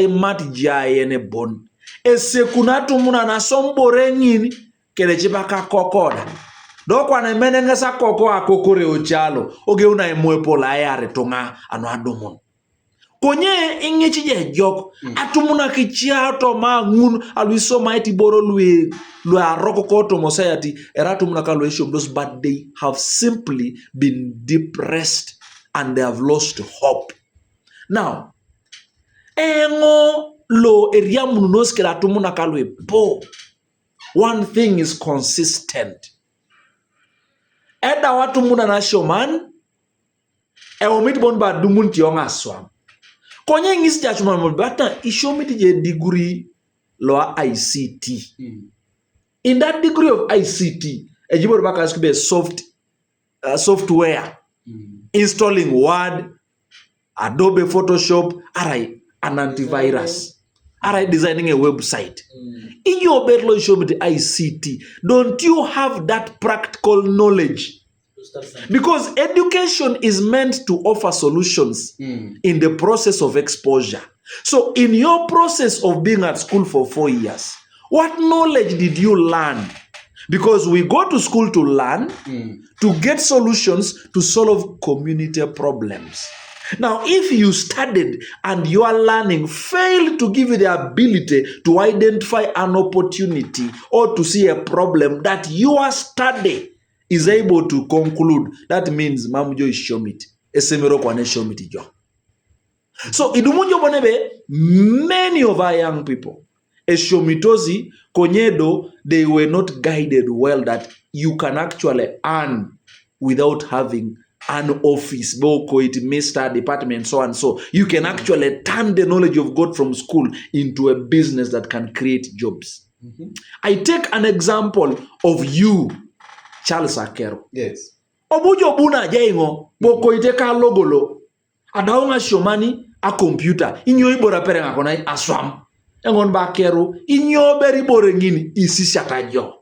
mat jaye bon. Esekunatu muna na sombore ngini kele chipaka kokoda. Do kwa na menenge sa koko akokore ochalo. Oge una emwepo la yare tonga anu adomon. Konye ingechi je jok atumuna kichia to ma ngun aluiso maiti boro lui aroko koto mosayati eratumuna kaluisho those but they have simply been depressed and they have lost hope. Now engo lo eria munos keratumuna kalwe po. One thing is consistent. Eda watu muna na shoman omit bon ba dumun tionga swam. Konye ngisi jachuma mbata ishomiti je degree lo ICT. In that degree of ICT, ejibor baka skube software, installing Word, Adobe Photoshop, arai an antivirus, arai designing a website. In your bedlo ishomiti ICT, don't you have that practical knowledge? Because education is meant to offer solutions in the process of exposure. So in your process of being at school for 4 years, what knowledge did you learn? Because we go to school to learn, to get solutions to solve community problems. Now, if you studied and your learning failed to give you the ability to identify an opportunity or to see a problem that your study is able to conclude, that means mamujo is shomit. Esemero kwane shomit jo. So idumunjo bonebe, many of our young people, eshomitozi, konyedo, they were not guided well that you can actually earn without having an office, boko it Mr. Department, so and so. You can actually turn the knowledge of God from school into a business that can create jobs. I take an example of you, Charles Akero. Yes. Obujo buna jaingo boko iteka logolo adaunga shomani a computer inyo ibora pere ngakona aswam engon ba Akero inyo beri bore ngini isishata jo.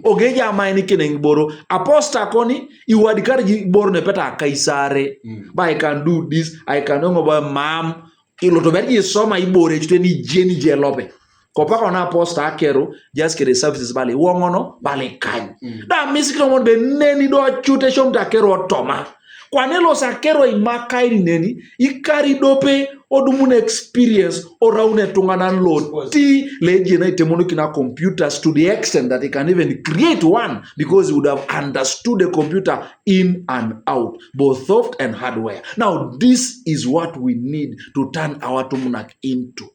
Ogeja maini kene ngiboro aposta koni iwadikari boro ne peta kaisare. But I can do this, I can know about mom ilotoberi soma ibore chute ni jeni jelope. Kopaka na aposta Akero just kere services bali wongono bali kany. Da misikino mon be neni do chute shom da Akero toma. Kwanelo sa Akero imakai neni ikari dope odumune experience oraune tunganan lo ti lejena itemono kina computers to the extent that he can even create one because he would have understood the computer in and out, both soft and hardware. Now this is what we need to turn our tumunak into.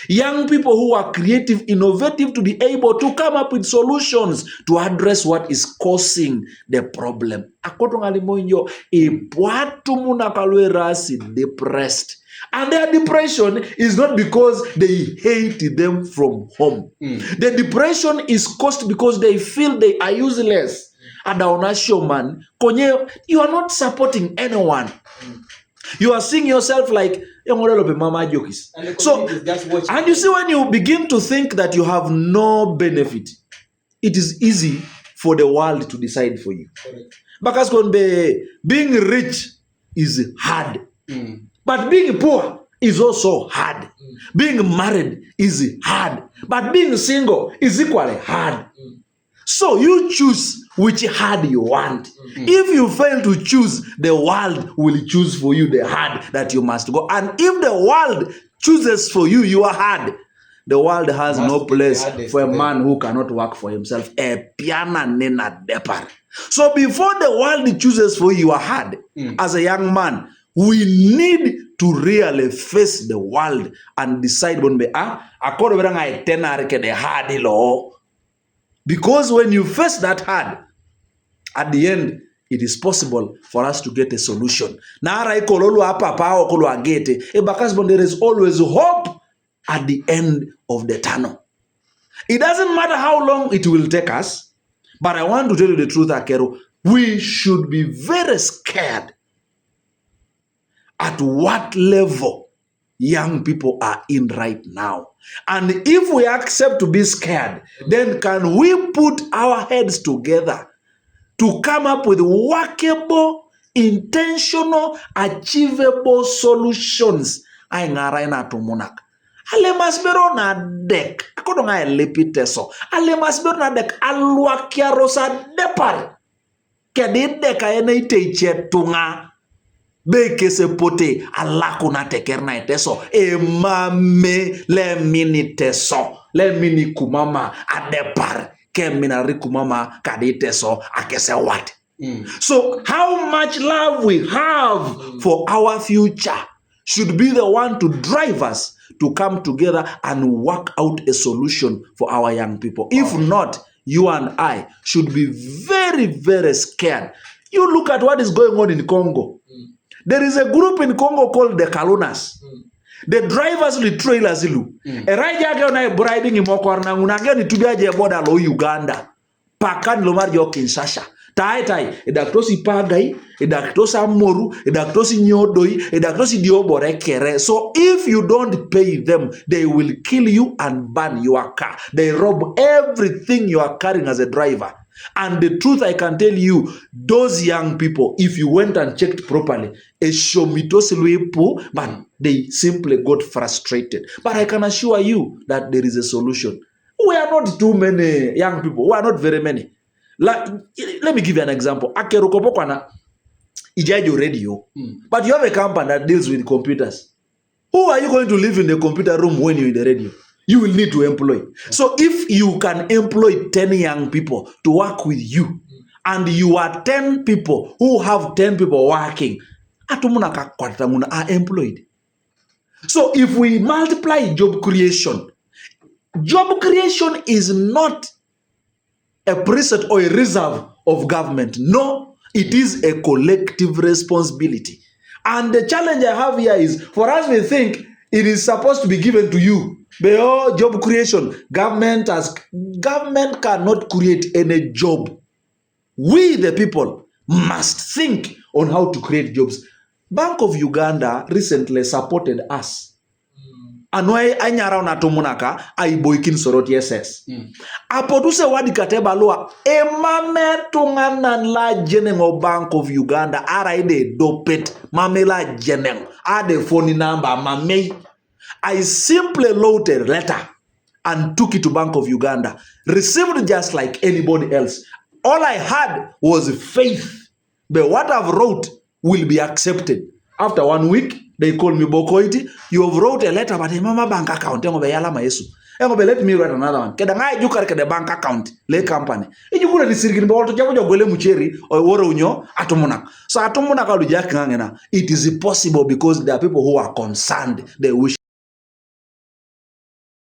Young people who are creative, innovative, to be able to come up with solutions to address what is causing the problem. Akotongali moinyo ipwatu munakalwerasi depressed. And their depression is not because they hate them from home. The depression is caused because they feel they are useless. Adaona showman, konye, you are not supporting anyone. You are seeing yourself like mama jokes. So, and you see, when you begin to think that you have no benefit, it is easy for the world to decide for you. Because being rich is hard. But being poor is also hard. Being married is hard. But being single is equally hard. So you choose which hard you want. If you fail to choose, the world will choose for you the hard that you must go. And if the world chooses for you, you are hard. The world has no place for a man who cannot work for himself. A piana nena depar. So before the world chooses for you, you are hard. As a young man, we need to really face the world and decide when the hard law. Because when you face that hard, at the end, it is possible for us to get a solution. There is always hope at the end of the tunnel. It doesn't matter how long it will take us, but I want to tell you the truth, Akero. We should be very scared at what level young people are in right now. And if we accept to be scared, then can we put our heads together to come up with workable, intentional, achievable solutions? Ale masbero na dek. Akodo nga lepiteso. Ale masbero na dek alwa kiarosa depar. Kedi deka ene ite tunga. Beke se pote alaku na tekerna iteso. E mame le mini teso. Le mini kumama adepar. Ke minari kumama kadi teso akese what? So how much love we have for our future should be the one to drive us to come together and work out a solution for our young people. If not, you and I should be very, very scared. You look at what is going on in Congo. There is a group in Congo called the Kalunas. The drivers li trailers ilu. Eraja ke na bribing imokor na unage ni tubiaje border lo Uganda. Pakan lo marjo Kinshasa. Tai edaktosi pagai, edaktosi amoru, edaktosi nyodoi, edaktosi diobore kere. So if you don't pay them, they will kill you and burn your car. They rob everything you are carrying as a driver. And the truth I can tell you, those young people, if you went and checked properly, but they simply got frustrated. But I can assure you that there is a solution. We are not too many young people. We are not very many. Let me give you an example. Akerokopokwana ijajo radio, but you have a company that deals with computers. Who are you going to live in the computer room when you're in the radio? You will need to employ. So if you can employ 10 young people to work with you, and you are 10 people who have 10 people working, atumuna are employed. So if we multiply job creation is not a preset or a reserve of government. No, it is a collective responsibility. And the challenge I have here is, for us we think it is supposed to be given to you. But oh, job creation, government cannot create any job. We the people must think on how to create jobs. Bank of Uganda recently supported us. Anway anyara na tomunaka aiboikin soroti SS. Apoduse wadi kateba loa emame tunganan la jenengo Bank of Uganda araide dopet mamela jeneng ade phone number mamei. I simply wrote a letter and took it to Bank of Uganda, received just like anybody else. All I had was faith, but what I've wrote will be accepted. After 1 week, they called me, Bokoiti, you have wrote a letter, but mama bank account. Let me write another one. Kedanga you carry the bank account, le company. You put the circuit board to Jago Gole Mucheri or Worunyo, Atomunak. So Atomunak, it is possible because there are people who are concerned. They wish